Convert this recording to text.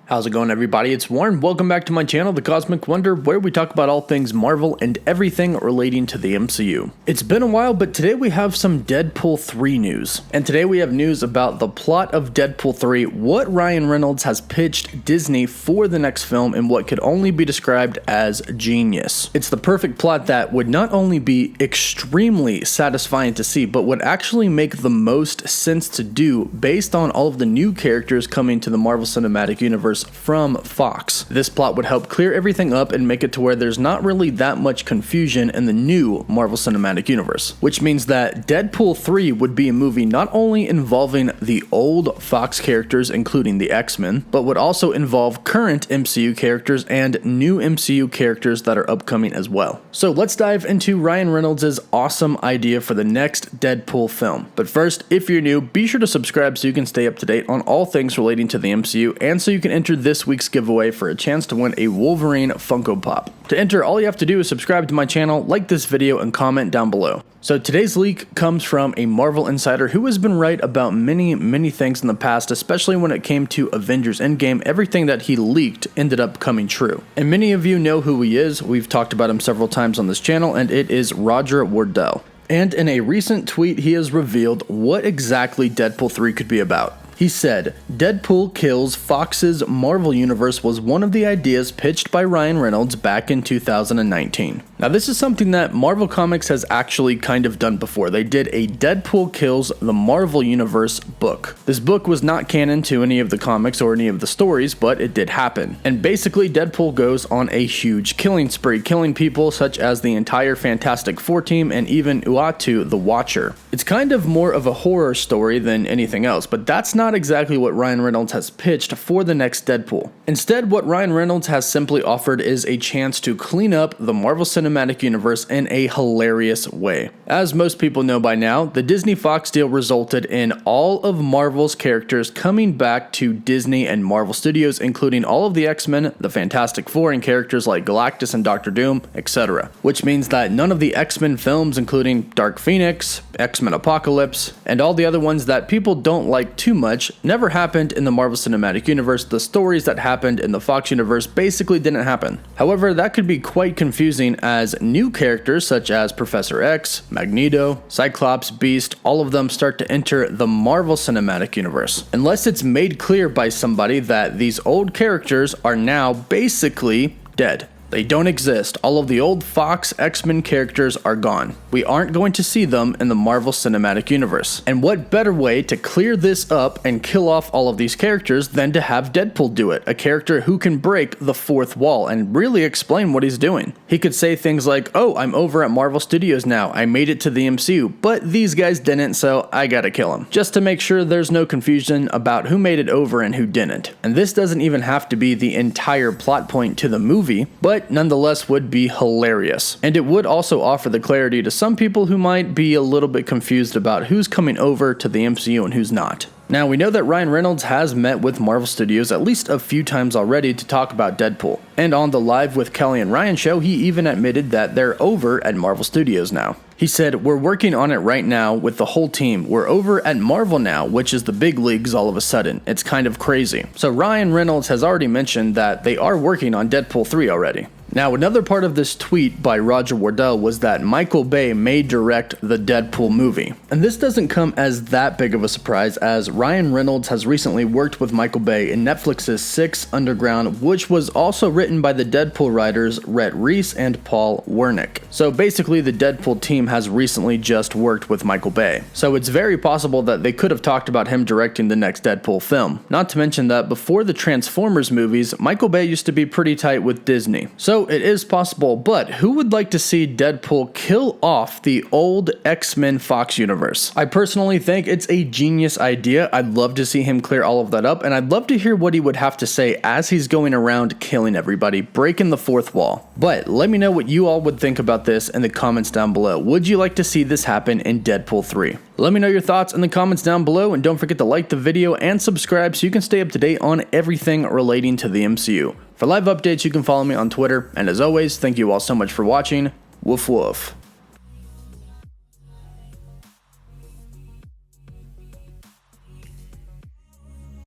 How's it going, everybody? It's Warren. Welcome back to my channel, The Cosmic Wonder, where we talk about all things Marvel and everything relating to the MCU. It's been a while, but today we have some Deadpool 3 news. And today we have news about the plot of Deadpool 3, what Ryan Reynolds has pitched Disney for the next film, and what could only be described as genius. It's the perfect plot that would not only be extremely satisfying to see, but would actually make the most sense to do based on all of the new characters coming to the Marvel Cinematic Universe from Fox. This plot would help clear everything up and make it to where there's not really that much confusion in the new Marvel Cinematic Universe, which means that Deadpool 3 would be a movie not only involving the old Fox characters, including the X-Men, but would also involve current MCU characters and new MCU characters that are upcoming as well. So let's dive into Ryan Reynolds' awesome idea for the next Deadpool film. But first, if you're new, be sure to subscribe so you can stay up to date on all things relating to the MCU, and so you can enter this week's giveaway for a chance to win a Wolverine Funko Pop. To enter, all you have to do is subscribe to my channel, like this video, and comment down below. So today's leak comes from a Marvel insider who has been right about many things in the past, especially when it came to Avengers Endgame. Everything that he leaked ended up coming true. And many of you know who he is. We've talked about him several times on this channel, and it is Roger Wardell. And in a recent tweet, he has revealed what exactly Deadpool 3 could be about. He said, Deadpool kills Fox's Marvel Universe was one of the ideas pitched by Ryan Reynolds back in 2019. Now, this is something that Marvel Comics has actually kind of done before. They did a Deadpool Kills the Marvel Universe book. This book was not canon to any of the comics or any of the stories, but it did happen. And basically, Deadpool goes on a huge killing spree, killing people such as the entire Fantastic Four team and even Uatu the Watcher. It's kind of more of a horror story than anything else, but that's not exactly what Ryan Reynolds has pitched for the next Deadpool. Instead, what Ryan Reynolds has simply offered is a chance to clean up the Marvel Cinematic Universe in a hilarious way. As most people know by now, the Disney-Fox deal resulted in all of Marvel's characters coming back to Disney and Marvel Studios, including all of the X-Men, the Fantastic Four, and characters like Galactus and Doctor Doom, etc. Which means that none of the X-Men films, including Dark Phoenix, X-Men Apocalypse, and all the other ones that people don't like too much, never happened in the Marvel Cinematic Universe. The stories that happened in the Fox universe basically didn't happen. However, that could be quite confusing as new characters such as Professor X, Magneto, Cyclops, Beast, all of them start to enter the Marvel Cinematic Universe. Unless it's made clear by somebody that these old characters are now basically dead. They don't exist. All of the old Fox X-Men characters are gone. We aren't going to see them in the Marvel Cinematic Universe. And what better way to clear this up and kill off all of these characters than to have Deadpool do it, a character who can break the fourth wall and really explain what he's doing. He could say things like, oh, I'm over at Marvel Studios now, I made it to the MCU, but these guys didn't, so I gotta kill him. Just to make sure there's no confusion about who made it over and who didn't. And this doesn't even have to be the entire plot point to the movie, but nonetheless would be hilarious. And it would also offer the clarity to some people who might be a little bit confused about who's coming over to the MCU and who's not. Now, we know that Ryan Reynolds has met with Marvel Studios at least a few times already to talk about Deadpool. And on the Live with Kelly and Ryan show, he even admitted that they're over at Marvel Studios now. He said, we're working on it right now with the whole team. We're over at Marvel now, which is the big leagues all of a sudden. It's kind of crazy. So Ryan Reynolds has already mentioned that they are working on Deadpool 3 already. Now, another part of this tweet by Roger Wardell was that Michael Bay may direct the Deadpool movie. And this doesn't come as that big of a surprise, as Ryan Reynolds has recently worked with Michael Bay in Netflix's Six Underground, which was also written by the Deadpool writers Rhett Reese and Paul Wernick. So basically, the Deadpool team has recently just worked with Michael Bay. So it's very possible that they could have talked about him directing the next Deadpool film. Not to mention that before the Transformers movies, Michael Bay used to be pretty tight with Disney. So it is possible, but who would like to see Deadpool kill off the old X-Men Fox universe? I personally think it's a genius idea. I'd love to see him clear all of that up, and I'd love to hear what he would have to say as he's going around killing everybody, breaking the fourth wall. But let me know what you all would think about this in the comments down below. Would you like to see this happen in Deadpool 3? Let me know your thoughts in the comments down below, and don't forget to like the video and subscribe so you can stay up to date on everything relating to the MCU. For live updates, you can follow me on Twitter, and as always, thank you all so much for watching. Woof woof.